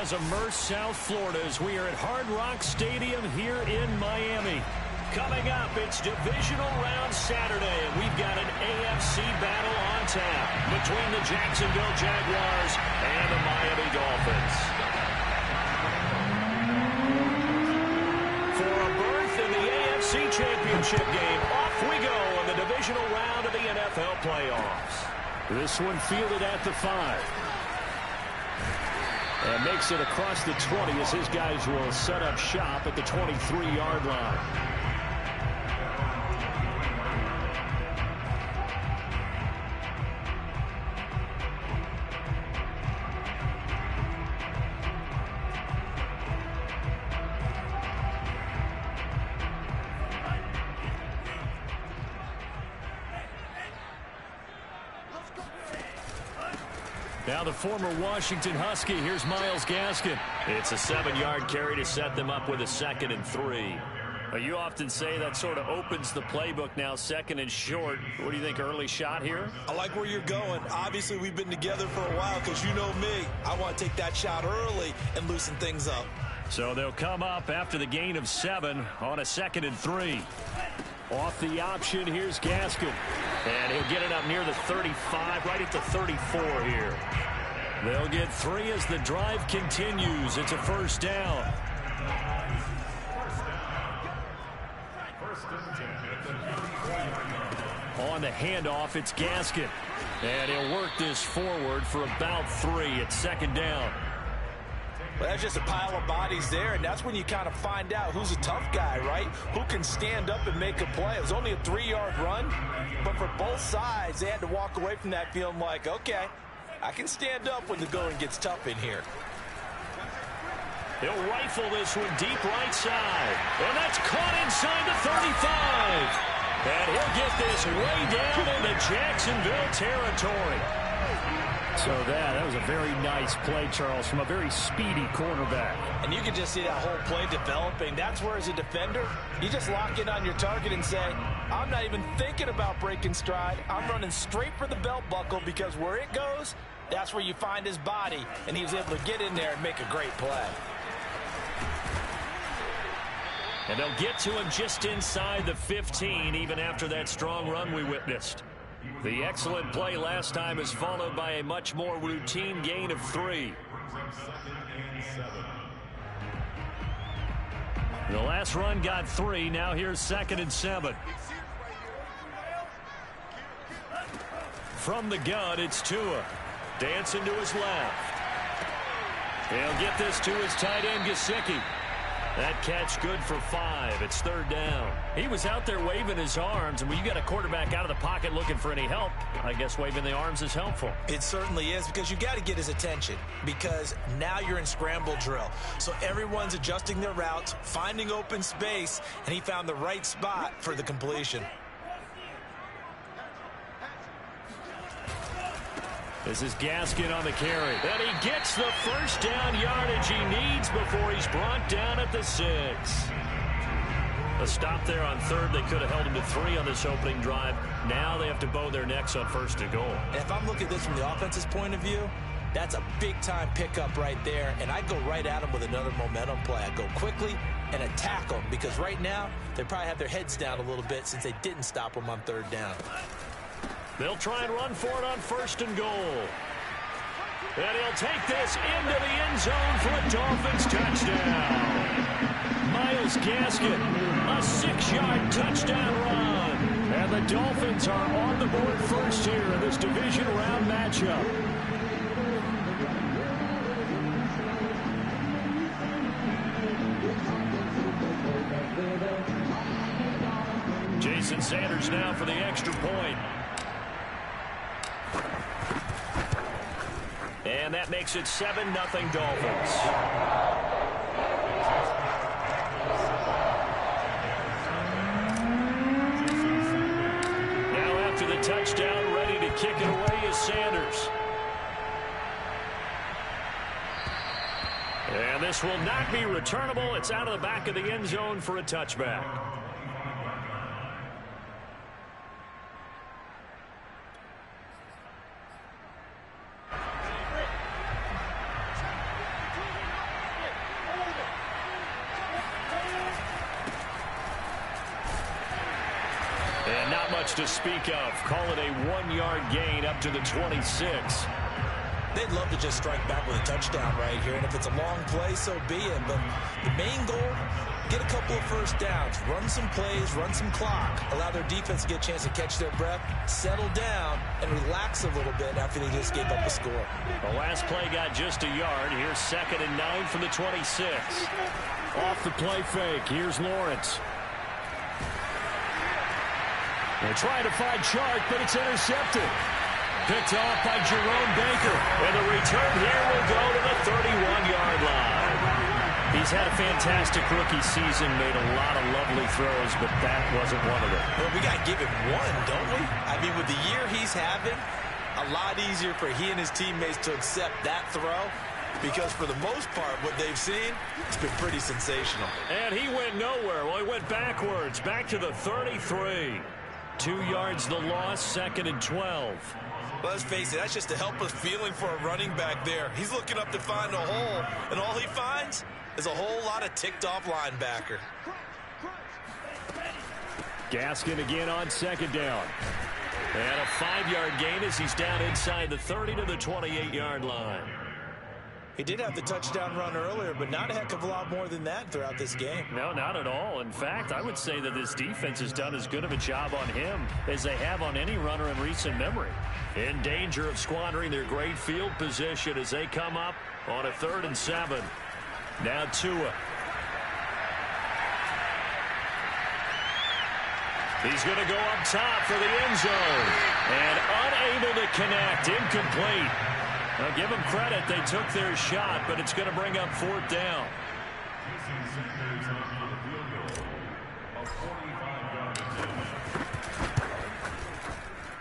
has immersed South Florida as we are at Hard Rock Stadium here in Miami. Coming up, it's divisional round Saturday, and we've got an AFC battle on tap between the Jacksonville Jaguars and the Miami Dolphins. For a berth in the AFC Championship game, off we go in the divisional round of the NFL playoffs. This one fielded at the 5. And makes it across the 20 as his guys will set up shop at the 23-yard line. Now the former Washington Husky, here's Myles Gaskin. It's a 7-yard carry to set them up with a 2nd and 3. You often say that sort of opens the playbook now, 2nd and short. What do you think, early shot here? I like where you're going. Obviously, we've been together for a while because you know me. I want to take that shot early and loosen things up. So they'll come up after the gain of 7 on a 2nd and 3. Off the option, here's Gaskin. And he'll get it up near the 35, right at the 34 here. They'll get 3 as the drive continues. It's a 1st down. On the handoff, it's Gaskin. And he'll work this forward for about 3. It's 2nd down. Well, that's just a pile of bodies there, and that's when you kind of find out who's a tough guy, right? Who can stand up and make a play. It was only a 3-yard run, but for both sides, they had to walk away from that feeling like, okay, I can stand up when the going gets tough in here. He'll rifle this one deep right side, and that's caught inside the 35. And he'll get this way down into Jacksonville territory. So that was a very nice play, Charles, from a very speedy cornerback. And you can just see that whole play developing. That's where, as a defender, you just lock in on your target and say, I'm not even thinking about breaking stride. I'm running straight for the belt buckle because where it goes, that's where you find his body. And he was able to get in there and make a great play. And they'll get to him just inside the 15, even after that strong run we witnessed. The excellent play last time is followed by a much more routine gain of 3. The last run got 3. Now here's 2nd and 7. From the gun, it's Tua. Dancing to his left. He'll get this to his tight end, Gesicki. That catch good for 5. It's 3rd down. He was out there waving his arms, and when you got a quarterback out of the pocket looking for any help, I guess waving the arms is helpful. It certainly is, because you got to get his attention, because now you're in scramble drill. So everyone's adjusting their routes, finding open space, and he found the right spot for the completion. This is Gaskin on the carry. And he gets the 1st down yardage he needs before he's brought down at the 6. A stop there on 3rd. They could have held him to 3 on this opening drive. Now they have to bow their necks on 1st and goal. And if I'm looking at this from the offense's point of view, that's a big-time pickup right there. And I go right at him with another momentum play. I go quickly and attack them, because right now they probably have their heads down a little bit since they didn't stop him on 3rd down. They'll try and run for it on 1st and goal. And he'll take this into the end zone for a Dolphins touchdown. Myles Gaskin, a 6-yard touchdown run. And the Dolphins are on the board first here in this division round matchup. Jason Sanders now for the extra point. And that makes it 7-0 Dolphins. Now after the touchdown, ready to kick it away is Sanders. And this will not be returnable. It's out of the back of the end zone for a touchback. And not much to speak of. Call it a 1-yard gain up to the 26. They'd love to just strike back with a touchdown right here, and if it's a long play, so be it. But the main goal, get a couple of first downs, run some plays, run some clock, allow their defense to get a chance to catch their breath, settle down, and relax a little bit after they just gave up a score. The last play got just a yard. Here's 2nd and 9 from the 26. Off the play fake, here's Lawrence. They're trying to find Chark, but it's intercepted. Picked off by Jerome Baker. And the return here will go to the 31-yard line. He's had a fantastic rookie season, made a lot of lovely throws, but that wasn't one of them. Well, we got to give him one, don't we? I mean, with the year he's having, a lot easier for he and his teammates to accept that throw, because for the most part, what they've seen, it's been pretty sensational. And he went nowhere. Well, he went backwards, back to the 33. 2 yards the loss, 2nd and 12. Let's face it, that's just a helpless feeling for a running back there. He's looking up to find a hole, and all he finds is a whole lot of ticked-off linebacker. Gaskin again on 2nd down. And a 5-yard gain as he's down inside the 30 to the 28-yard line. He did have the touchdown run earlier, but not a heck of a lot more than that throughout this game. No, not at all. In fact, I would say that this defense has done as good of a job on him as they have on any runner in recent memory. In danger of squandering their great field position as they come up on a 3rd and 7. Now Tua. He's going to go up top for the end zone. And unable to connect. Incomplete. Now, give them credit. They took their shot, but it's going to bring up 4th down.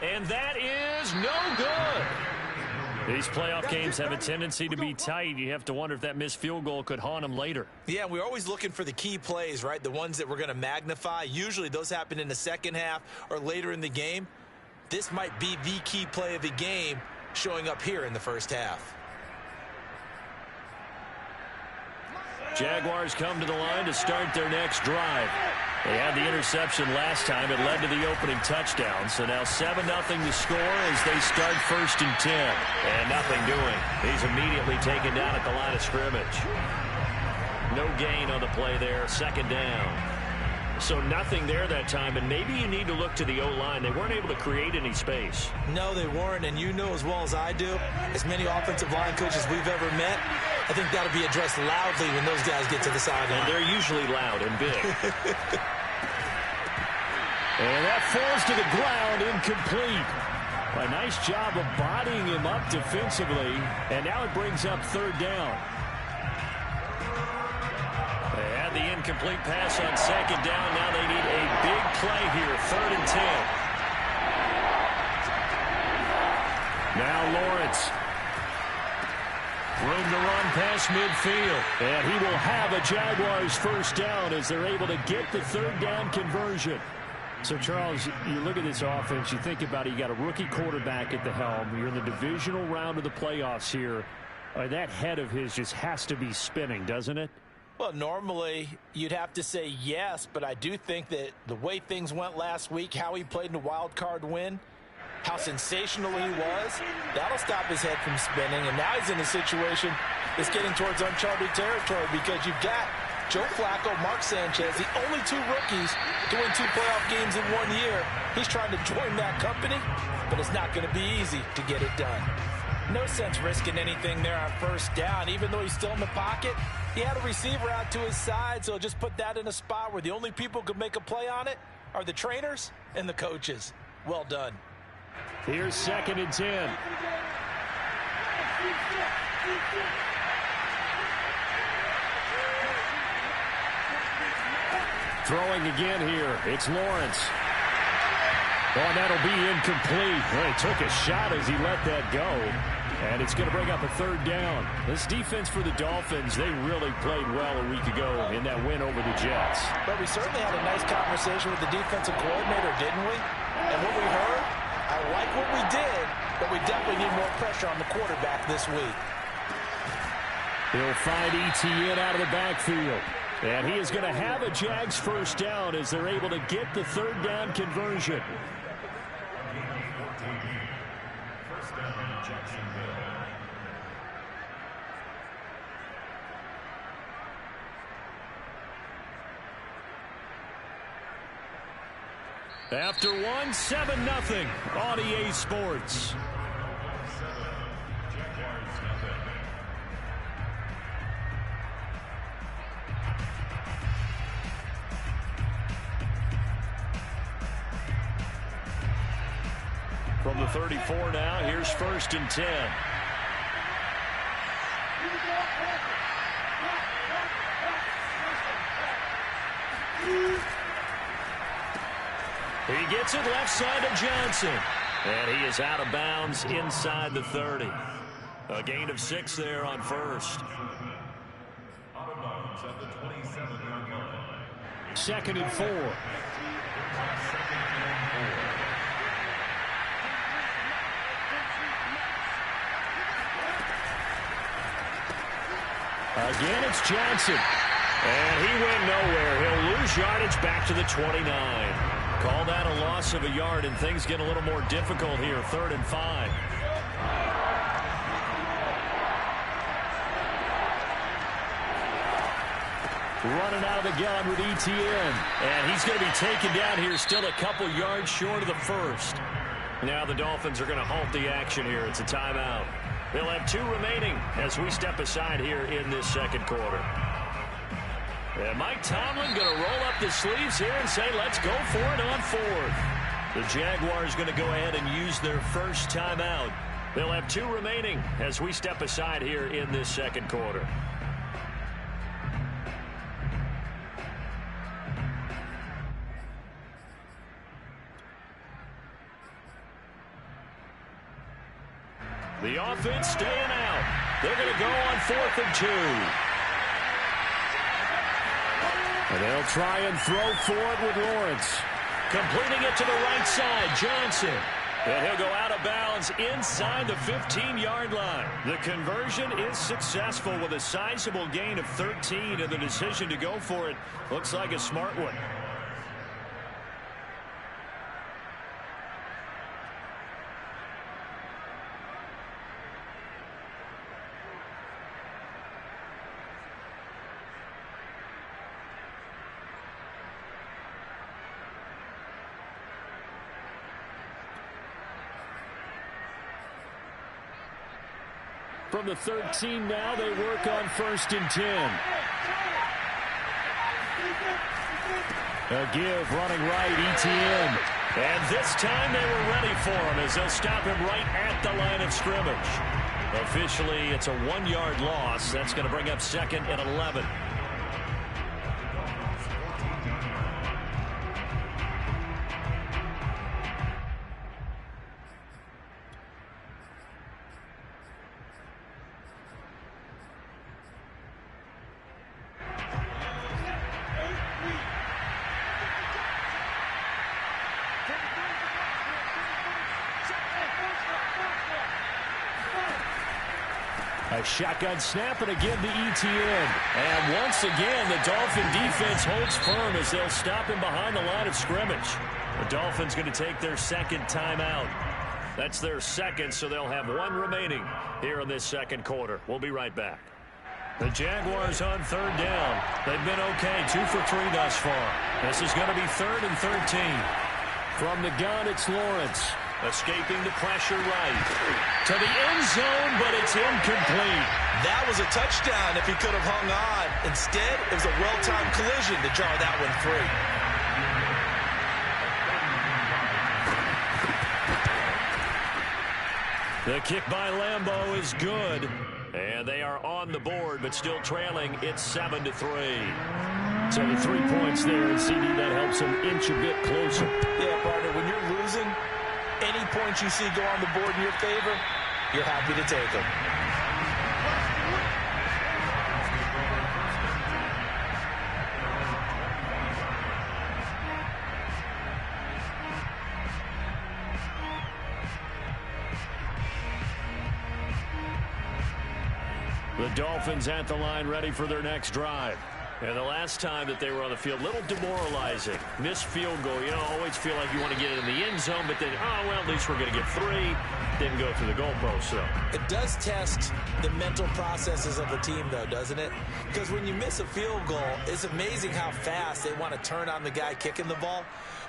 And that is no good. These playoff games have a tendency to be tight. You have to wonder if that missed field goal could haunt them later. Yeah, we're always looking for the key plays, right? The ones that we're going to magnify. Usually those happen in the second half or later in the game. This might be the key play of the game, showing up here in the first half. Jaguars come to the line to start their next drive. They had the interception last time. It led to the opening touchdown. So now 7-0 to score as they start 1st and 10. And nothing doing. He's immediately taken down at the line of scrimmage. No gain on the play there. 2nd down. So nothing there that time, and maybe you need to look to the O-line. They weren't able to create any space. No, they weren't, and you know as well as I do, as many offensive line coaches we've ever met, I think that'll be addressed loudly when those guys get to the sideline. And they're usually loud and big. And that falls to the ground, incomplete. A nice job of bodying him up defensively, and now it brings up 3rd down. They had the incomplete pass on 2nd down. Now they need a big play here, 3rd and 10. Now Lawrence. Room to run past midfield. And he will have a Jaguars 1st down as they're able to get the 3rd down conversion. So, Charles, you look at this offense, you think about it, you got a rookie quarterback at the helm. You're in the divisional round of the playoffs here. That head of his just has to be spinning, doesn't it? Well, normally you'd have to say yes, but I do think that the way things went last week, how he played in the wild card win, how sensational he was, that'll stop his head from spinning. And now he's in a situation that's getting towards uncharted territory because you've got Joe Flacco, Mark Sanchez, the only 2 rookies to win 2 playoff games in 1 year. He's trying to join that company, but it's not going to be easy to get it done. No sense risking anything there on 1st down. Even though he's still in the pocket, he had a receiver out to his side, so just put that in a spot where the only people who could make a play on it are the trainers and the coaches. Well done. Here's 2nd and 10. Throwing again here. It's Lawrence. Oh, that'll be incomplete. Well, he took a shot as he let that go. And it's going to bring up a 3rd down. This defense for the Dolphins, they really played well a week ago in that win over the Jets. But we certainly had a nice conversation with the defensive coordinator, didn't we? And what we heard, I like what we did, but we definitely need more pressure on the quarterback this week. He'll find ETN out of the backfield. And he is going to have a Jags first down as they're able to get the third down conversion. First down, Jacksonville. After one, 7-0 on EA Sports. From the 34 now, here's 1st and 10. He gets it left side of Johnson. And he is out of bounds inside the 30. A gain of 6 there on first. Out of bounds at the 27-yard line. 2nd and 4. Again, it's Johnson. And he went nowhere. He'll lose yardage back to the 29. Call that a loss of a yard, and things get a little more difficult here. 3rd and 5. Running out of the gun with ETN. And he's going to be taken down here, still a couple yards short of the first. Now the Dolphins are going to halt the action here. It's a timeout. They'll have 2 remaining as we step aside here in this second quarter. And Mike Tomlin going to roll up the sleeves here and say, let's go for it on 4th. The Jaguars going to go ahead and use their first timeout. They'll have 2 remaining as we step aside here in this second quarter. The offense staying out. They're going to go on 4th and 2. And they'll try and throw for it with Lawrence. Completing it to the right side, Johnson. And he'll go out of bounds inside the 15-yard line. The conversion is successful with a sizable gain of 13, and the decision to go for it looks like a smart one. From the 13 now, they work on 1st and 10. A give running right, ETN. And this time they were ready for him as they'll stop him right at the line of scrimmage. Officially, it's a 1-yard loss. That's going to bring up 2nd and 11. A shotgun snap, and again to ETN. And once again, the Dolphin defense holds firm as they'll stop him behind the line of scrimmage. The Dolphins going to take their 2nd timeout. That's their 2nd, so they'll have 1 remaining here in this second quarter. We'll be right back. The Jaguars on 3rd down. They've been okay, 2 for 3 thus far. This is going to be 3rd and 13. From the gun, it's Lawrence. Escaping the pressure right. To the end zone, but it's incomplete. That was a touchdown if he could have hung on. Instead, it was a well-timed collision to jar that one free. The kick by Lambeau is good. And they are on the board, but still trailing. It's 7-3. So the 3 points there, and CD, that helps them inch a bit closer. Yeah, partner, when you're losing, any points you see go on the board in your favor, you're happy to take them. The Dolphins at the line ready for their next drive. And the last time that they were on the field, a little demoralizing. Missed field goal. You know, always feel like you want to get it in the end zone, but then, oh, well, at least we're going to get 3. Didn't go through the goalpost, so. It does test the mental processes of a team, though, doesn't it? Because when you miss a field goal, it's amazing how fast they want to turn on the guy kicking the ball.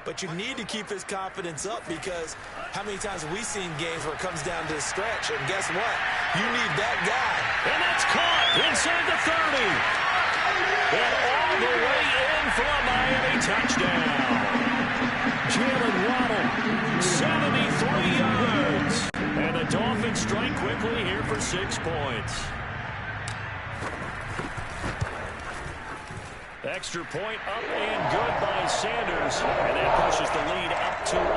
But you need to keep his confidence up, because how many times have we seen games where it comes down to a stretch, and guess what? You need that guy. And that's caught inside the 30. And all the way in for a Miami touchdown. Jalen Waddle, 73 yards. And the Dolphins strike quickly here for 6 points. Extra point up and good by Sanders. And that pushes the lead up to 11.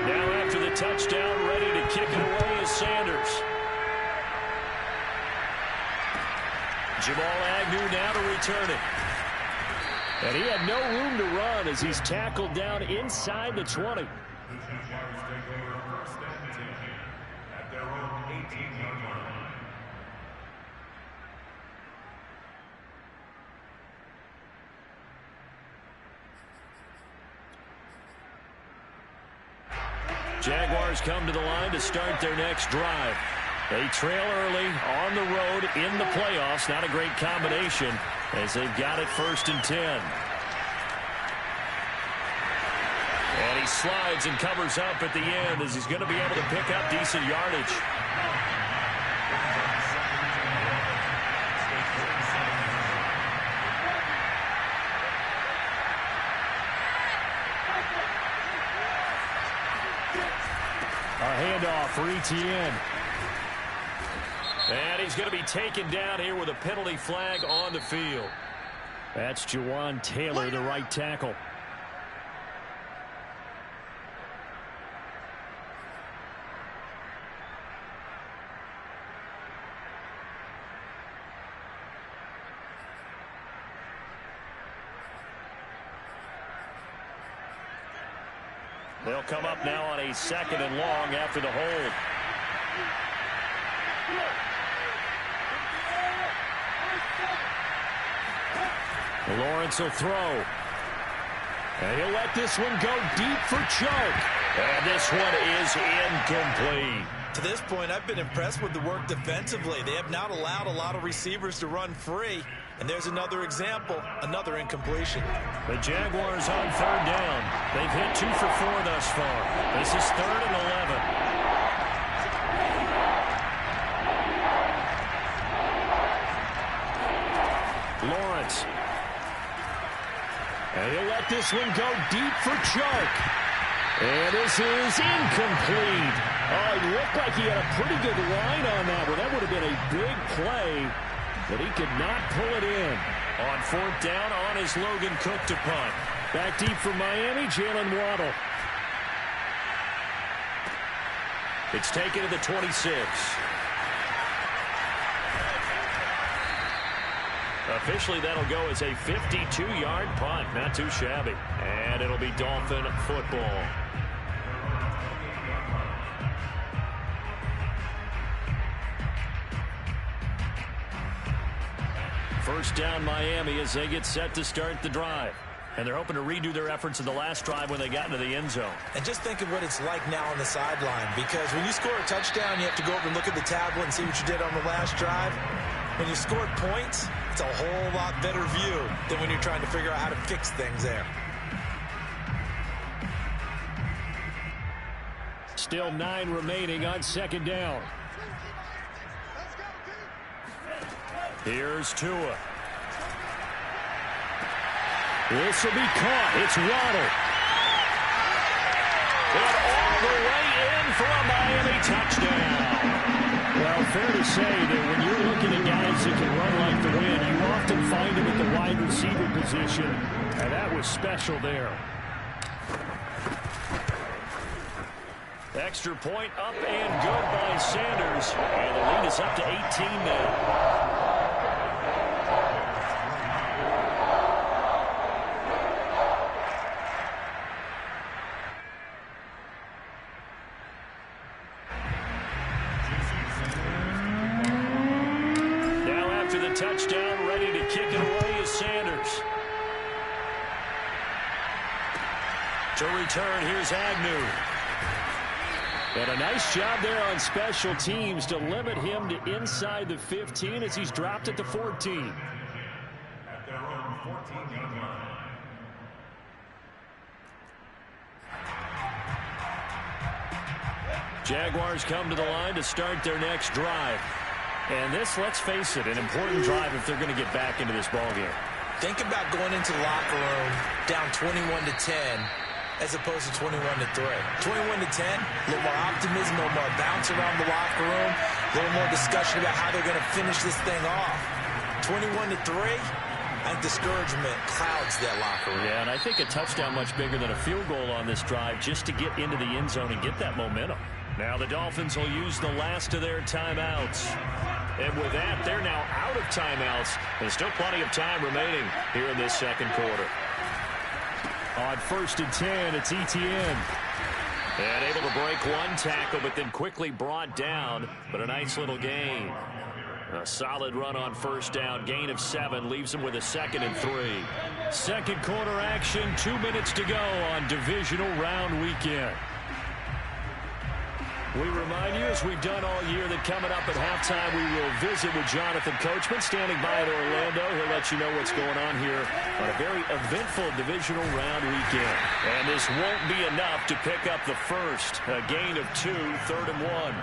Now after the touchdown, ready to kick it away is Sanders. Jamal Agnew now to return it. And he had no room to run as he's tackled down inside the 20. The Jaguars take over first and 10 at their own 18-yard line. Jaguars come to the line to start their next drive. They trail early on the road in the playoffs. Not a great combination as they've got it 1st and 10. And he slides and covers up at the end as he's going to be able to pick up decent yardage. A handoff for Etienne. And he's going to be taken down here with a penalty flag on the field. That's Jawan Taylor, the right tackle. They'll come up now on a 2nd and long after the hold. Lawrence will throw. And he'll let this one go deep for Chark. And this one is incomplete. To this point, I've been impressed with the work defensively. They have not allowed a lot of receivers to run free. And there's another example, another incompletion. The Jaguars on 3rd down. They've hit 2 for 4 thus far. This is 3rd and 11. Lawrence. And he'll let this one go deep for Chark. And this is incomplete. Oh, it looked like he had a pretty good line on that one. That would have been a big play, but he could not pull it in. On 4th down on his Logan Cook to punt. Back deep for Miami, Jalen Waddle. It's taken to the 26. Officially, that'll go as a 52-yard punt. Not too shabby. And it'll be Dolphin football. First down Miami as they get set to start the drive. And they're hoping to redo their efforts in the last drive when they got into the end zone. And just think of what it's like now on the sideline, because when you score a touchdown, you have to go over and look at the tablet and see what you did on the last drive. When you scored points, it's a whole lot better view than when you're trying to figure out how to fix things there. Still 9 remaining on 2nd down. Here's Tua. This will be caught. It's Waddle. And all the way in for a Miami touchdown. Well, fair to say that when you're looking at guys that can run like the wind, you often find them at the wide receiver position, and that was special there. Extra point up and good by Sanders, and the lead is up to 18 now. To return, here's Agnew. And a nice job there on special teams to limit him to inside the 15 as he's dropped at the 14. At their own 14-yard line. Jaguars come to the line to start their next drive. And this, let's face it, an important drive if they're going to get back into this ballgame. Think about going into the locker room down 21-10 as opposed to 21-3. 21-10, a little more optimism, a little more bounce around the locker room, a little more discussion about how they're going to finish this thing off. 21-3, I think discouragement clouds that locker room. Yeah, and I think a touchdown much bigger than a field goal on this drive just to get into the end zone and get that momentum. Now the Dolphins will use the last of their timeouts. And with that, they're now out of timeouts. There's still plenty of time remaining here in this second quarter. On 1st and 10, it's Etienne. And able to break one tackle, but then quickly brought down. But a nice little gain. A solid run on 1st down. Gain of 7 leaves him with a 2nd and 3. Second quarter action, 2 minutes to go on divisional round weekend. We remind you, as we've done all year, that coming up at halftime, we will visit with Jonathan Coachman standing by in Orlando. He'll let you know what's going on here on a very eventful divisional round weekend. And this won't be enough to pick up the first. A gain of 2, 3rd and 1.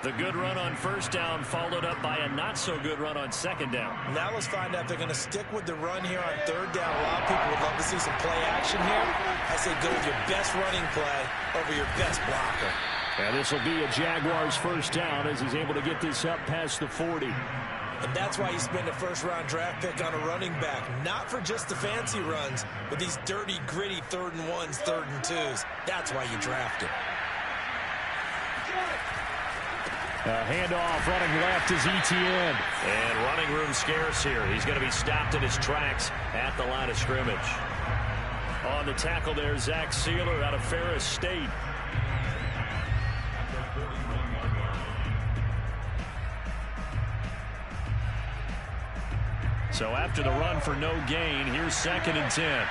The good run on 1st down followed up by a not-so-good run on 2nd down. Now let's find out if they're going to stick with the run here on 3rd down. A lot of people would love to see some play action here. I say go with your best running play over your best blocker. And this will be a Jaguars 1st down as he's able to get this up past the 40. And that's why you spend a first-round draft pick on a running back. Not for just the fancy runs, but these dirty, gritty 3rd and 1s, 3rd and 2s. That's why you draft him. A handoff running left is Etienne. And running room scarce here. He's going to be stopped in his tracks at the line of scrimmage. On the tackle there, Zach Sealer out of Ferris State. So after the run for no gain, here's 2nd and 10.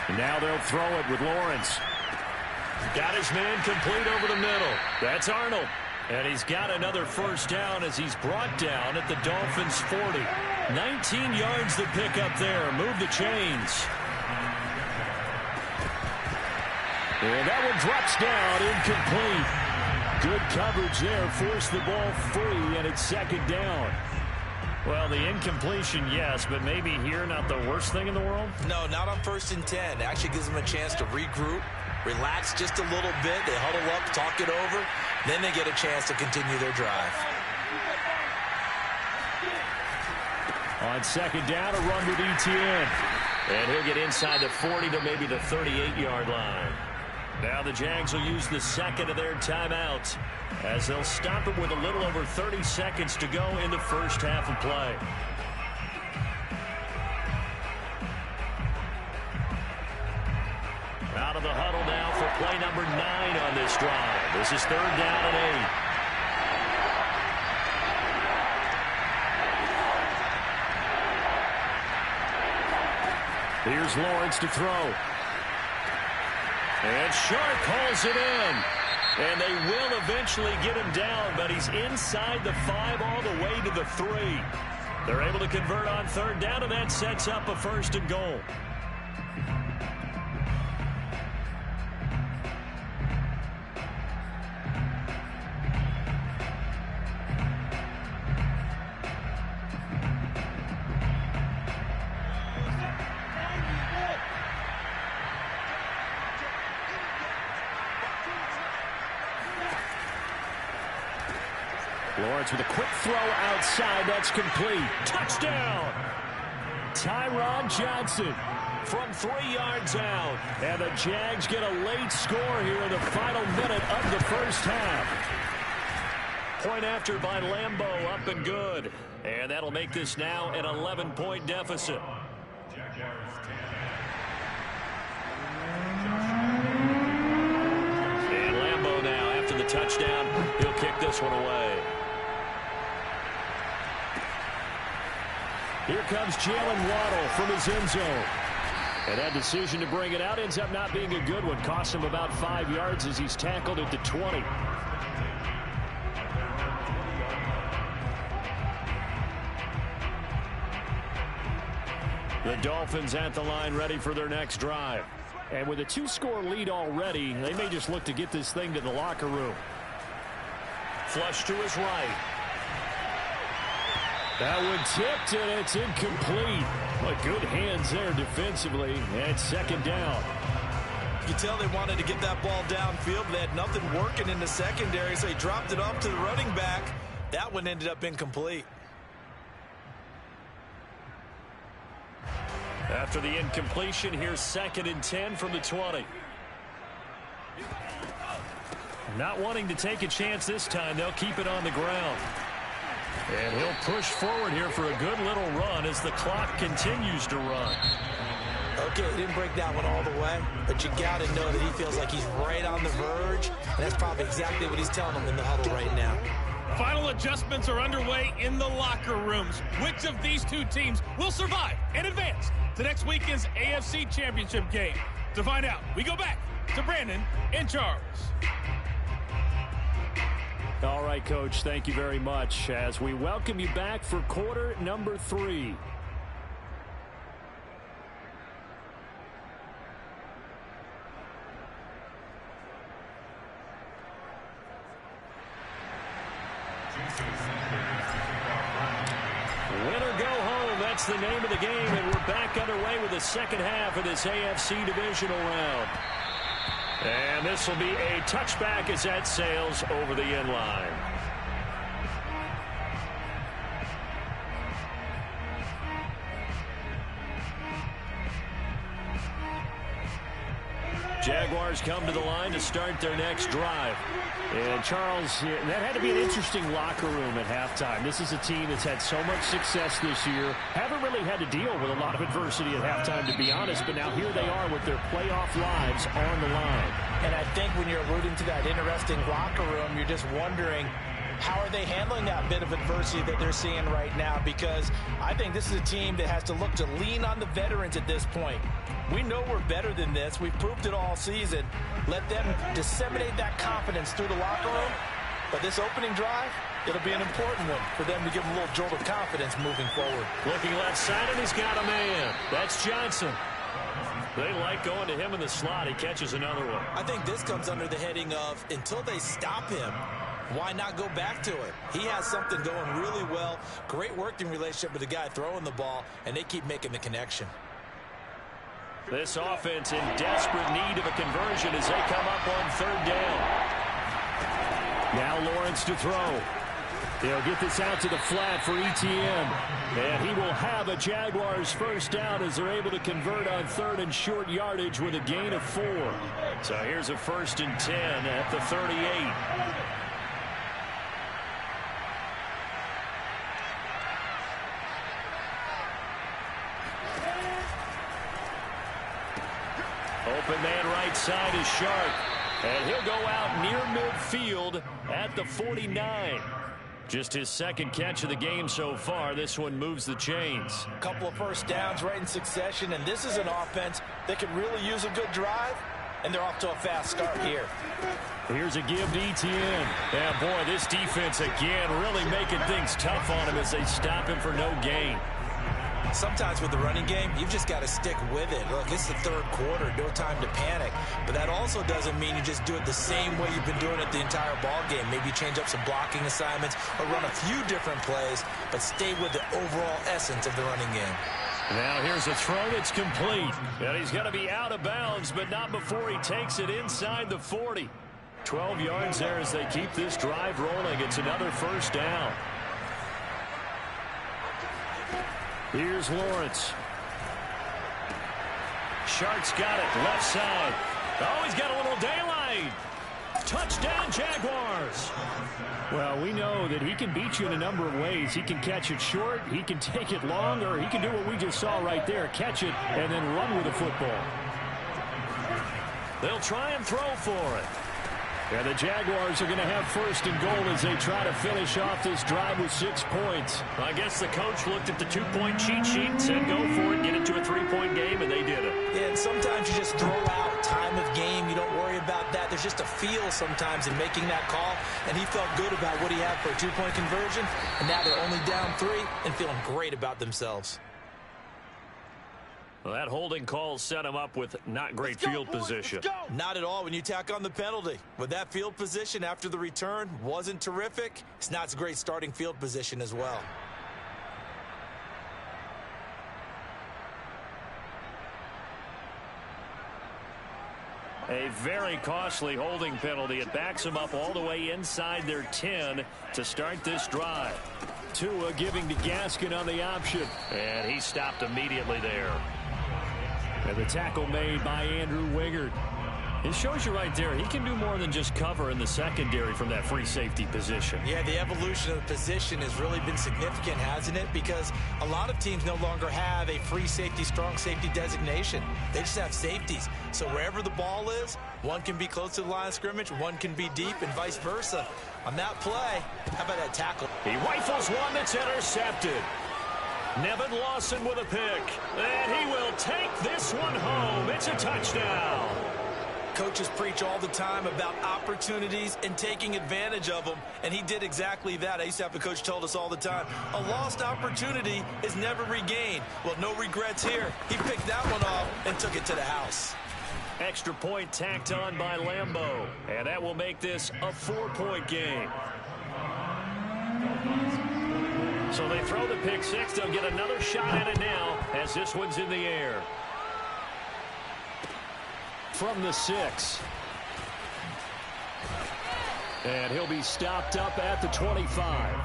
And now they'll throw it with Lawrence. Got his man complete over the middle. That's Arnold. And he's got another 1st down as he's brought down at the Dolphins' 40. 19 yards to pick up there. Move the chains. And that one drops down, incomplete. Good coverage there, forced the ball free, and it's 2nd down. Well, the incompletion, yes, but maybe here not the worst thing in the world? No, not on 1st and 10. It actually gives them a chance to regroup, relax just a little bit. They huddle up, talk it over, then they get a chance to continue their drive. On 2nd down, a run with Etienne. And he'll get inside the 40 to maybe the 38-yard line. Now the Jags will use the 2nd of their timeouts as they'll stop it with a little over 30 seconds to go in the 1st half of play. Out of the huddle now for play number 9 on this drive. This is 3rd down and 8. Here's Lawrence to throw. And Sharp calls it in. And they will eventually get him down, but he's inside the 5 all the way to the 3. They're able to convert on 3rd down, and that sets up a 1st and goal. Lawrence with a quick throw outside. That's complete. Touchdown! Tyron Johnson from 3 yards out. And the Jags get a late score here in the final minute of the 1st half. Point after by Lambeau, up and good. And that'll make this now an 11-point deficit. And Lambeau now, after the touchdown, he'll kick this one away. Here comes Jalen Waddle from his end zone. And that decision to bring it out ends up not being a good one. Costs him about 5 yards as he's tackled at the 20. The Dolphins at the line ready for their next drive. And with a 2-score lead already, they may just look to get this thing to the locker room. Flush to his right. That one tipped, and it's incomplete. But good hands there defensively, and second down. You tell they wanted to get that ball downfield, but they had nothing working in the secondary, so he dropped it off to the running back. That one ended up incomplete. After the incompletion, here's 2nd and 10 from the 20. Not wanting to take a chance this time, they'll keep it on the ground. And he'll push forward here for a good little run as the clock continues to run. Okay, he didn't break that one all the way, but you got to know that he feels like he's right on the verge, and that's probably exactly what he's telling them in the huddle right now. Final adjustments are underway in the locker rooms. Which of these two teams will survive and advance to next weekend's AFC Championship game? To find out, we go back to Brandon and Charles. All right, Coach, thank you very much as we welcome you back for quarter number 3. Winner go home, that's the name of the game, and we're back underway with the second half of this AFC divisional round. And this will be a touchback as that sails over the end line. Jaguars come to the line to start their next drive. And Charles, that had to be an interesting locker room at halftime. This is a team that's had so much success this year. Haven't really had to deal with a lot of adversity at halftime, to be honest. But now here they are with their playoff lives on the line. And I think when you're alluding to that interesting locker room, you're just wondering, how are they handling that bit of adversity that they're seeing right now? Because I think this is a team that has to look to lean on the veterans at this point. We know we're better than this. We've proved it all season. Let them disseminate that confidence through the locker room. But this opening drive, it'll be an important one for them to give them a little jolt of confidence moving forward. Looking left side, and he's got a man. That's Johnson. They like going to him in the slot. He catches another one. I think this comes under the heading of, until they stop him, why not go back to it? He has something going really well. Great working relationship with the guy throwing the ball, and they keep making the connection. This offense in desperate need of a conversion as they come up on 3rd down. Now Lawrence to throw. They'll get this out to the flat for Etienne. And he will have a Jaguars first down as they're able to convert on 3rd and short yardage with a gain of 4. So here's a 1st and 10 at the 38. Open man right side is Sharp. And he'll go out near midfield at the 49. Just his 2nd catch of the game so far. This one moves the chains. A couple of first downs right in succession, and this is an offense that could really use a good drive, and they're off to a fast start here. Here's a give to Etienne. Yeah, boy, this defense again really making things tough on him as they stop him for no gain. Sometimes with the running game, you've just got to stick with it. Look, it's the 3rd quarter, no time to panic. But that also doesn't mean you just do it the same way you've been doing it the entire ball game. Maybe change up some blocking assignments or run a few different plays, but stay with the overall essence of the running game. Now here's a throw that's complete. And he's going to be out of bounds, but not before he takes it inside the 40. 12 yards there as they keep this drive rolling. It's another first down. Here's Lawrence. Shark's got it, left side. Oh, he's got a little daylight. Touchdown, Jaguars. Well, we know that he can beat you in a number of ways. He can catch it short, he can take it long, or he can do what we just saw right there, catch it and then run with the football. They'll try and throw for it. And the Jaguars are going to have first and goal as they try to finish off this drive with 6 points. I guess the coach looked at the 2-point cheat sheet and said, go for it, get it to a 3-point game, and they did it. Yeah, and sometimes you just throw out time of game. You don't worry about that. There's just a feel sometimes in making that call, and he felt good about what he had for a 2-point conversion, and now they're only down 3 and feeling great about themselves. Well, that holding call set him up with not great field position. Not at all when you tack on the penalty. With that field position after the return wasn't terrific, it's not a great starting field position as well. A very costly holding penalty. It backs them up all the way inside their 10 to start this drive. Tua giving to Gaskin on the option. And he stopped immediately there. And the tackle made by Andrew Wingard. It shows you right there, he can do more than just cover in the secondary from that free safety position. Yeah, the evolution of the position has really been significant, hasn't it? Because a lot of teams no longer have a free safety, strong safety designation. They just have safeties. So wherever the ball is, one can be close to the line of scrimmage, one can be deep, and vice versa. On that play, how about that tackle? He rifles one that's intercepted. Nevin Lawson with a pick. And he will take this one home. It's a touchdown. Coaches preach all the time about opportunities and taking advantage of them, and he did exactly that. I used to have a coach told us all the time, a lost opportunity is never regained. Well, no regrets here. He picked that one off and took it to the house. Extra point tacked on by Lambeau, and that will make this a 4-point game. So they throw the pick six. They'll get another shot at it now as this one's in the air. From the 6. And he'll be stopped up at the 25.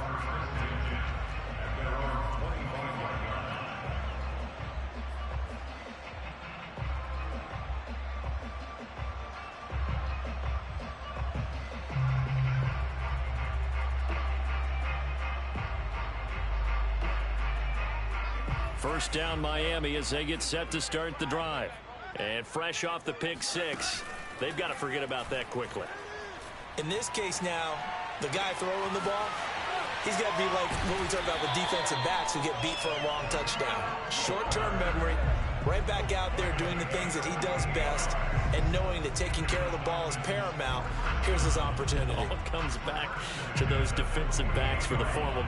First down Miami as they get set to start the drive. And fresh off the pick six, they've got to forget about that quickly. In this case now, the guy throwing the ball, he's got to be like what we talk about with defensive backs who get beat for a long touchdown. Short-term memory, right back out there doing the things that he does best, and knowing that taking care of the ball is paramount. Here's his opportunity. It all comes back to those defensive backs for the former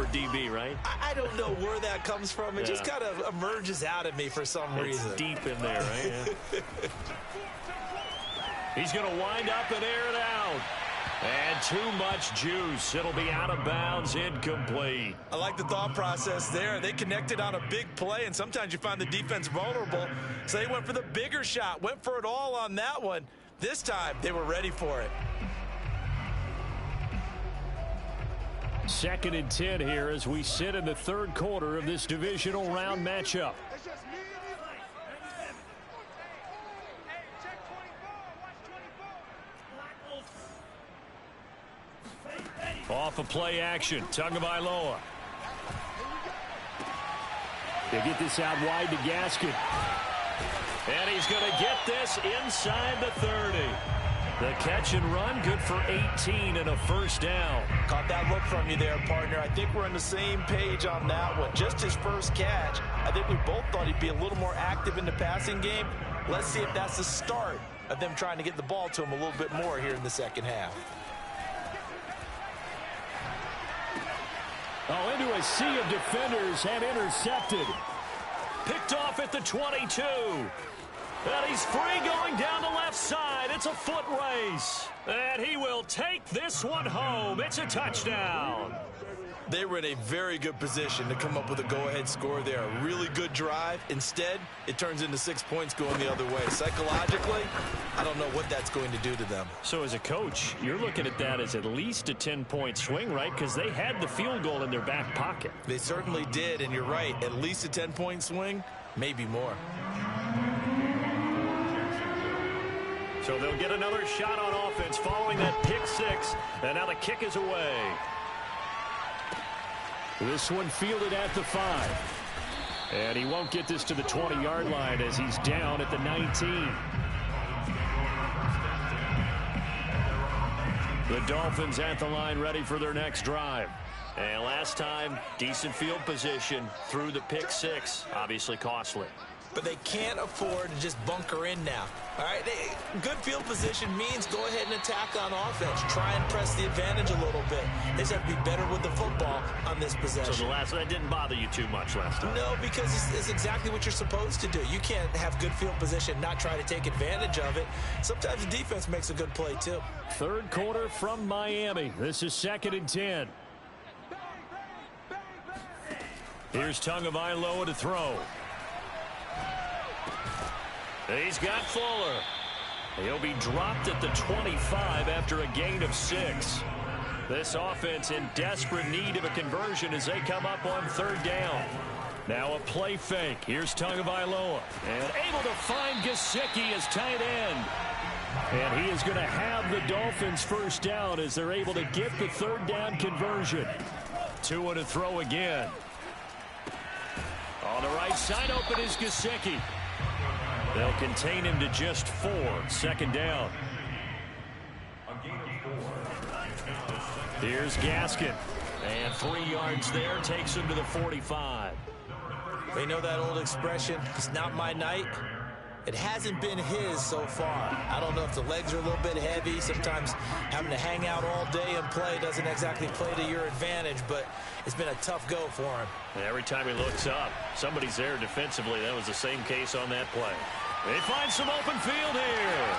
DB, right? I don't know where that comes from. It just kind of emerges out of me for some reason. It's deep in there, right? Yeah. He's going to wind up and air it out. And too much juice. It'll be out of bounds, incomplete. I like the thought process there. They connected on a big play, and sometimes you find the defense vulnerable. So they went for the bigger shot, went for it all on that one. This time, they were ready for it. 2nd and 10 here as we sit in the third quarter of this divisional round matchup. Off of play action, Tagovailoa. They get this out wide to Gaskin. And he's going to get this inside the 30. The catch and run, good for 18 and a first down. Caught that look from you there, partner. I think we're on the same page on that one. Just his first catch. I think we both thought he'd be a little more active in the passing game. Let's see if that's the start of them trying to get the ball to him a little bit more here in the second half. Oh, into a sea of defenders and intercepted. Picked off at the 22. And he's free going down the left side. It's a foot race. And he will take this one home. It's a touchdown. They were in a very good position to come up with a go-ahead score there. A really good drive. Instead, it turns into 6 points going the other way. Psychologically, I don't know what that's going to do to them. So as a coach, you're looking at that as at least a 10-point swing, right? Because they had the field goal in their back pocket. They certainly did, and you're right. At least a 10-point swing, maybe more. So they'll get another shot on offense following that pick six. And now the kick is away. This one fielded at the 5. And he won't get this to the 20-yard line as he's down at the 19. The Dolphins at the line ready for their next drive. And last time, decent field position through the pick six. Obviously costly. But they can't afford to just bunker in now. All right, good field position means go ahead and attack on offense. Try and press the advantage a little bit. They just have to be better with the football on this possession. So that didn't bother you too much last time? No, because it's exactly what you're supposed to do. You can't have good field position, not try to take advantage of it. Sometimes the defense makes a good play, too. Third quarter from Miami. This is 2nd and 10. Here's Tagovailoa to throw. He's got Fuller. He'll be dropped at the 25 after a gain of 6. This offense in desperate need of a conversion as they come up on 3rd down. Now a play fake. Here's Tagovailoa. And able to find Gesicki as tight end. And he is going to have the Dolphins first down as they're able to get the 3rd down conversion. Tua to throw again. On the right side open is Gesicki. They'll contain him to just 4. 2nd down. Here's Gaskin. And 3 yards there takes him to the 45. They know that old expression, it's not my night. It hasn't been his so far. I don't know if the legs are a little bit heavy. Sometimes having to hang out all day and play doesn't exactly play to your advantage, but it's been a tough go for him. And every time he looks up, somebody's there defensively. That was the same case on that play. They find some open field here.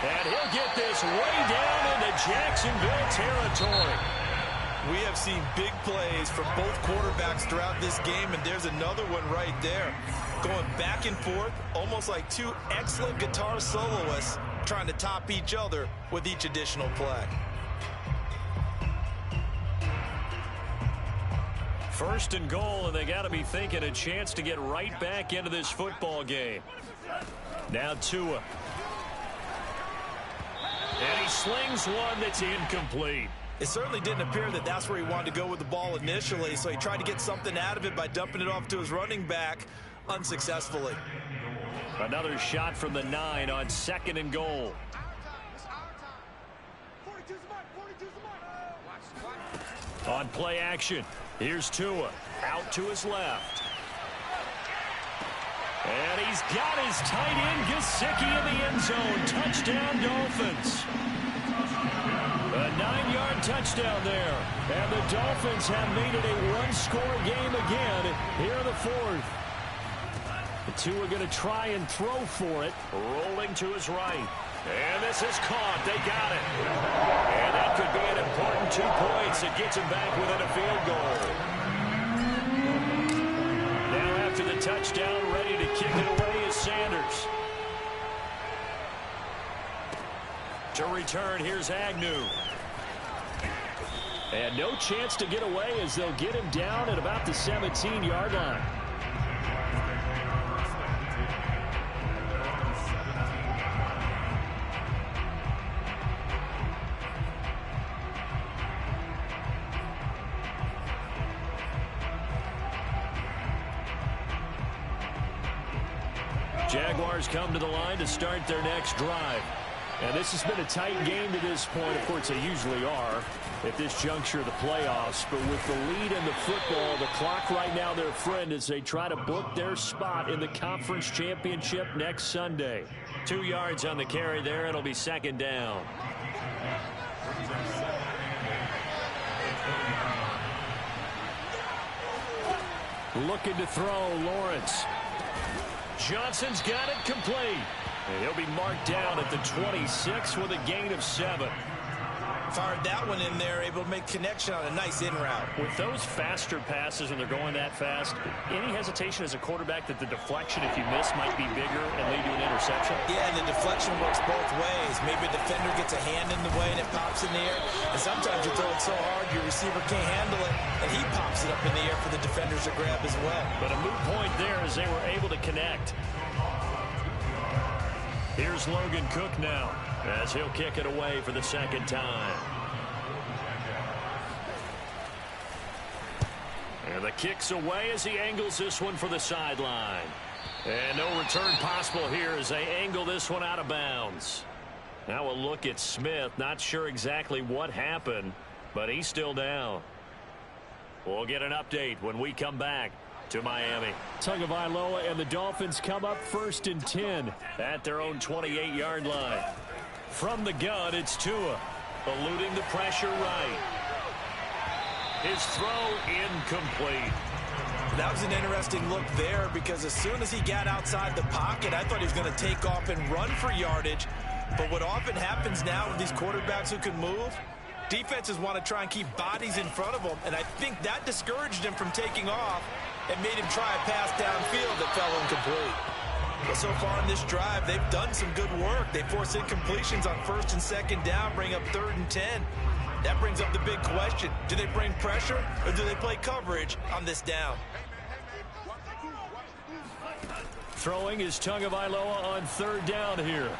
And he'll get this way down into Jacksonville territory. We have seen big plays from both quarterbacks throughout this game, and there's another one right there. Going back and forth, almost like 2 excellent guitar soloists trying to top each other with each additional play. 1st and goal, and they got to be thinking a chance to get right back into this football game. Now Tua. And he slings one that's incomplete. It certainly didn't appear that that's where he wanted to go with the ball initially, so he tried to get something out of it by dumping it off to his running back unsuccessfully. Another shot from the 9 on 2nd and goal. On play action, here's Tua out to his left. And he's got his tight end Gesicki in the end zone. Touchdown Dolphins. A 9-yard touchdown there. And the Dolphins have made it a 1-score game again here in the 4th. The Tua going to try and throw for it. Rolling to his right. And this is caught. They got it. And that could be an important 2 points. It gets him back within a field goal. Now after the touchdown, ready to kick it away is Sanders. To return, here's Agnew. And no chance to get away as they'll get him down at about the 17-yard line. Jaguars come to the line to start their next drive. And this has been a tight game to this point. Of course, they usually are at this juncture of the playoffs. But with the lead in the football, the clock right now their friend as they try to book their spot in the conference championship next Sunday. 2 yards on the carry there. It'll be 2nd down. Looking to throw, Lawrence. Johnson's got it complete. And he'll be marked down at the 26 with a gain of 7. Fired that one in there, able to make connection on a nice in route. With those faster passes when they're going that fast, any hesitation as a quarterback that the deflection, if you miss, might be bigger and lead to an interception? Yeah, and the deflection works both ways. Maybe a defender gets a hand in the way and it pops in the air. And sometimes you throw it so hard your receiver can't handle it, and he pops it up in the air for the defenders to grab as well. But a moot point there as they were able to connect. Here's Logan Cook now as he'll kick it away for the 2nd time. And the kick's away as he angles this one for the sideline. And no return possible here as they angle this one out of bounds. Now we'll look at Smith. Not sure exactly what happened, but he's still down. We'll get an update when we come back to Miami. Tagovailoa and the Dolphins come up 1st and 10 at their own 28-yard line. From the gun, it's Tua, eluding the pressure right. His throw incomplete. That was an interesting look there because as soon as he got outside the pocket, I thought he was going to take off and run for yardage. But what often happens now with these quarterbacks who can move, defenses want to try and keep bodies in front of them, and I think that discouraged him from taking off and made him try a pass downfield that fell incomplete. But so far in this drive, they've done some good work. They force incompletions on 1st and 2nd down, bring up 3rd and 10. That brings up the big question. Do they bring pressure or do they play coverage on this down? Throwing is Tagovailoa on 3rd down here.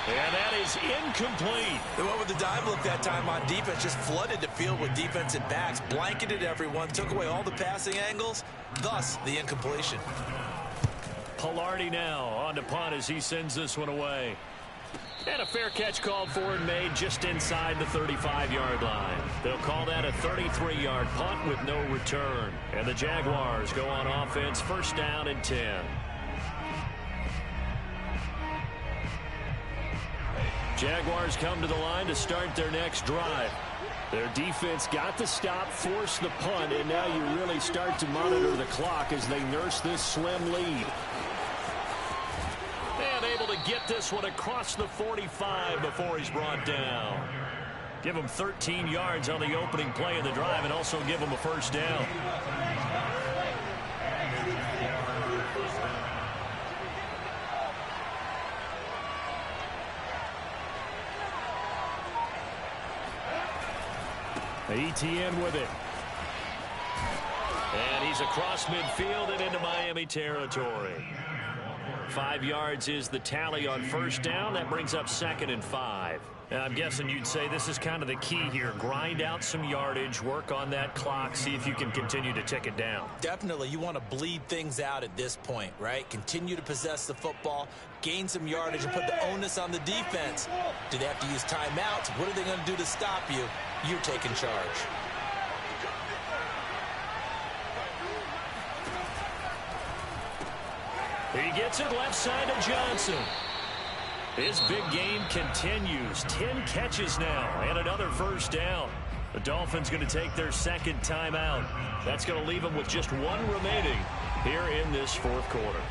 And that is incomplete. They went with the dime look that time on defense, just flooded the field with defensive backs, blanketed everyone, took away all the passing angles, thus the incompletion. Pilardi now on to punt as he sends this one away. And a fair catch called for and made just inside the 35-yard line. They'll call that a 33-yard punt with no return. And the Jaguars go on offense, 1st down and 10. Jaguars come to the line to start their next drive. Their defense got the stop, forced the punt, and now you really start to monitor the clock as they nurse this slim lead. And able to get this one across the 45 before he's brought down. Give him 13 yards on the opening play of the drive and also give him a 1st down. ETN with it. And he's across midfield and into Miami territory. 5 yards is the tally on 1st down. That brings up 2nd and 5. And I'm guessing you'd say this is kind of the key here. Grind out some yardage, work on that clock, see if you can continue to tick it down. Definitely. You want to bleed things out at this point, right? Continue to possess the football, gain some yardage, and put the onus on the defense. Do they have to use timeouts? What are they going to do to stop you? You're taking charge. He gets it left side to Johnson. His big game continues. 10 catches now and another 1st down. The Dolphins going to take their 2nd timeout. That's going to leave them with just 1 remaining here in this 4th quarter.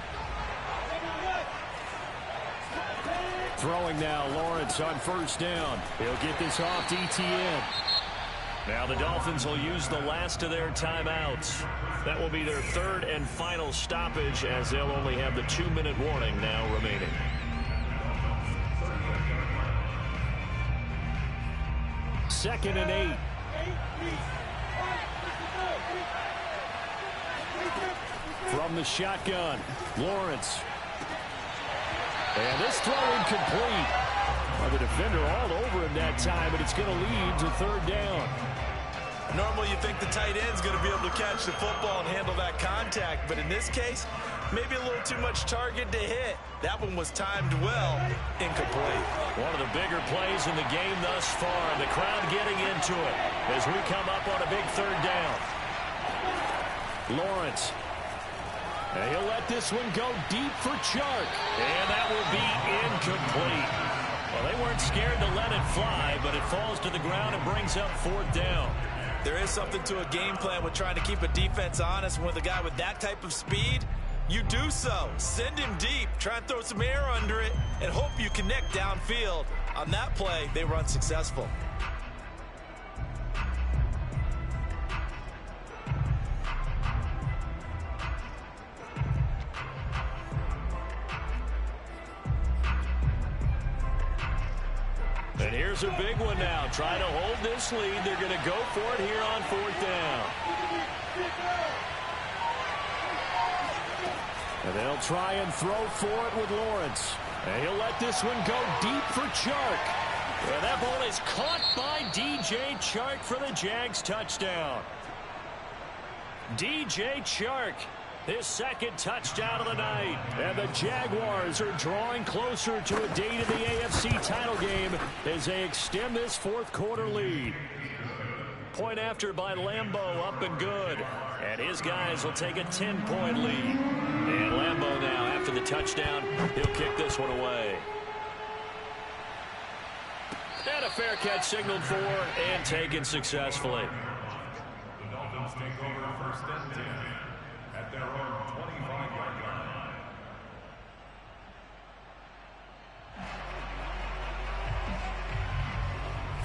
Throwing now, Lawrence on 1st down. He'll get this off to ETN. Now the Dolphins will use the last of their timeouts. That will be their 3rd and final stoppage as they'll only have the 2-minute warning now remaining. Second and 8. From the shotgun, Lawrence. And this throw incomplete. Well, the defender all over him that time, but it's going to lead to 3rd down. Normally you think the tight end's going to be able to catch the football and handle that contact, but in this case, maybe a little too much target to hit. That one was timed well, incomplete. One of the bigger plays in the game thus far. The crowd getting into it as we come up on a big 3rd down. Lawrence. And he'll let this one go deep for Chark. And that will be incomplete. Well, they weren't scared to let it fly, but it falls to the ground and brings up 4th down. There is something to a game plan with trying to keep a defense honest. With a guy with that type of speed, you do so. Send him deep, try and throw some air under it, and hope you connect downfield. On that play, they were unsuccessful. And here's a big one now. Trying to hold this lead. They're going to go for it here on 4th down. And they'll try and throw for it with Lawrence. And he'll let this one go deep for Chark. And that ball is caught by DJ Chark for the Jags touchdown. DJ Chark His second touchdown of the night. And the Jaguars are drawing closer to a date in the AFC title game as they extend this fourth quarter lead. Point after by Lambeau, up and good. And his guys will take a 10-point lead. And Lambeau now, after the touchdown, he'll kick this one away. And a fair catch signaled for and taken successfully. The Dolphins take over first and 10 at their own 25-yard line.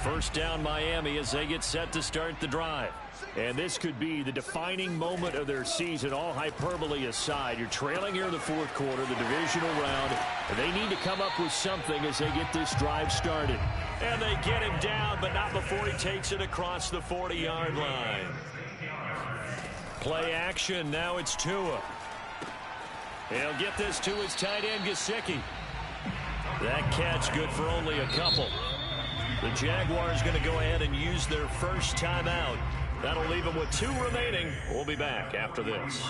First down Miami as they get set to start the drive. And this could be the defining moment of their season, all hyperbole aside. You're trailing here in the fourth quarter, the divisional round, and they need to come up with something as they get this drive started. And they get him down, but not before he takes it across the 40-yard line. Play action, now it's Tua. He'll get this to his tight end, Gesicki. That catch good for only a couple. The Jaguars going to go ahead and use their first timeout. That'll leave them with 2 remaining. We'll be back after this.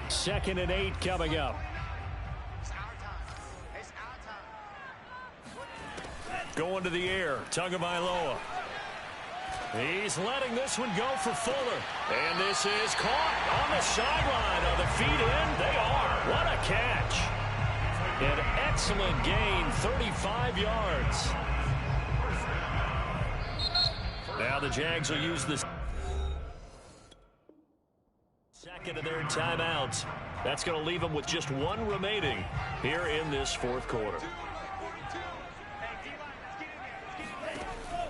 Second and 8 coming up. Going to the air, Tagovailoa. He's letting this one go for Fuller. And this is caught on the sideline. Are the feet in? They are. What a catch. An excellent gain, 35 yards. Now the Jags will use this second of their timeouts. That's going to leave them with just 1 remaining here in this fourth quarter.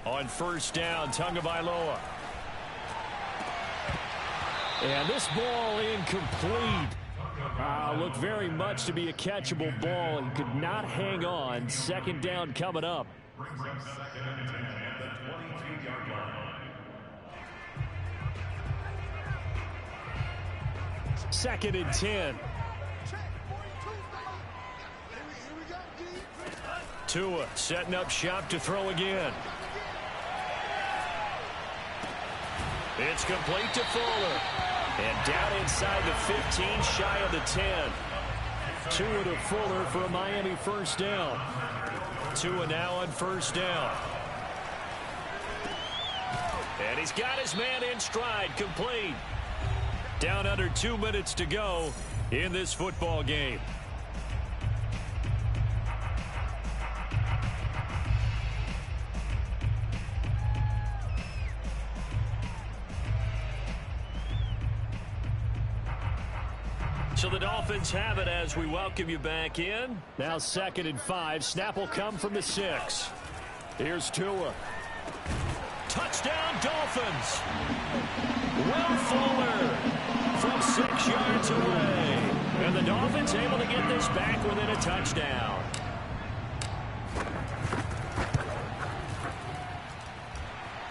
On first down, Tagovailoa. And this ball incomplete. Looked very much to be a catchable ball. He could not hang on. Second down coming up. Brings up second and 10 at the 22-yard line. Second and 10. Tua setting up shop to throw again. It's complete to Fuller. And down inside the 15, shy of the 10. Tua to Fuller for a Miami first down. Tua now on first down. And he's got his man in stride, complete. Down under 2 minutes to go in this football game. So the Dolphins have it as we welcome you back in. Now second and 5. Snap will come from the 6. Here's Tua. Touchdown, Dolphins. Will Fuller from 6 yards away. And the Dolphins able to get this back within a touchdown.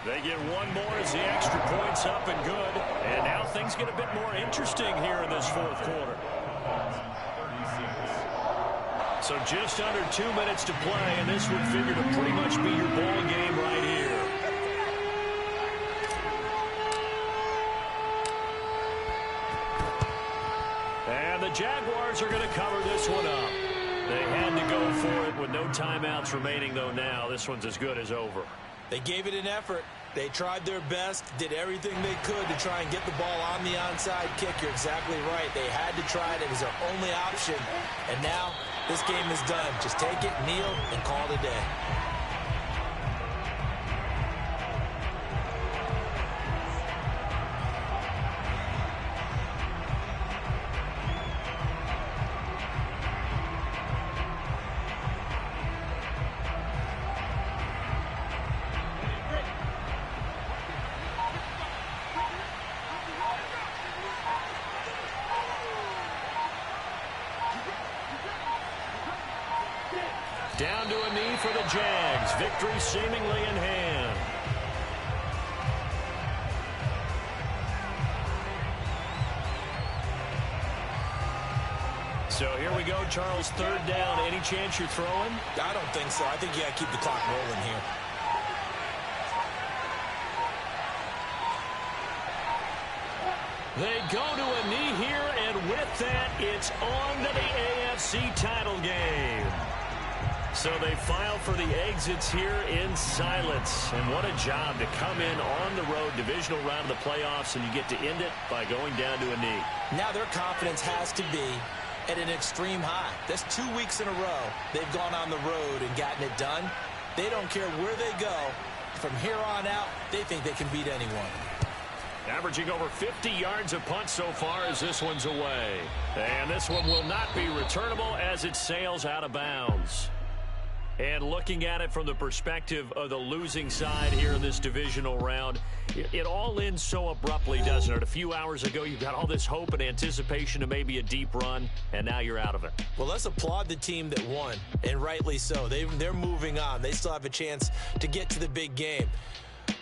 They get 1 more as the extra point's up and good. And now things get a bit more interesting here in this fourth quarter. So just under 2 minutes to play, and this would figure to pretty much be your ball game right here. And the Jaguars are going to cover this one up. They had to go for it with no timeouts remaining, though now this one's as good as over. They gave it an effort. They tried their best, did everything they could to try and get the ball on the onside kick. You're exactly right. They had to try it. It was their only option. And now this game is done. Just take it, kneel, and call it a day. Down to a knee for the Jags. Victory seemingly in hand. So here we go, Charles. Third down. Any chance you're throwing? I don't think so. I think you got to keep the clock rolling here. They go to a knee here, and with that, it's on to the AFC title game. So they file for the exits here in silence. And what a job to come in on the road, divisional round of the playoffs, and you get to end it by going down to a knee. Now their confidence has to be at an extreme high. That's 2 weeks in a row they've gone on the road and gotten it done. They don't care where they go. From here on out, they think they can beat anyone. Averaging over 50 yards a punt so far as this one's away. And this one will not be returnable as it sails out of bounds. And looking at it from the perspective of the losing side here in this divisional round, it all ends so abruptly, doesn't it? A few hours ago, you got all this hope and anticipation of maybe a deep run, and now you're out of it. Well, let's applaud the team that won, and rightly so. They're moving on. They still have a chance to get to the big game.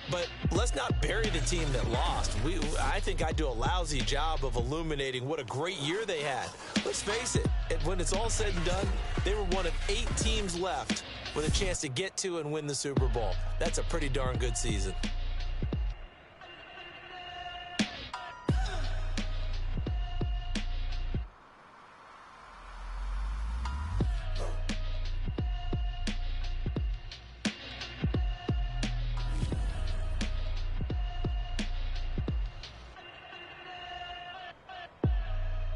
But let's not bury the team that lost. I think I do a lousy job of illuminating what a great year they had. Let's face it, when it's all said and done, they were one of 8 teams left with a chance to get to and win the Super Bowl. That's a pretty darn good season.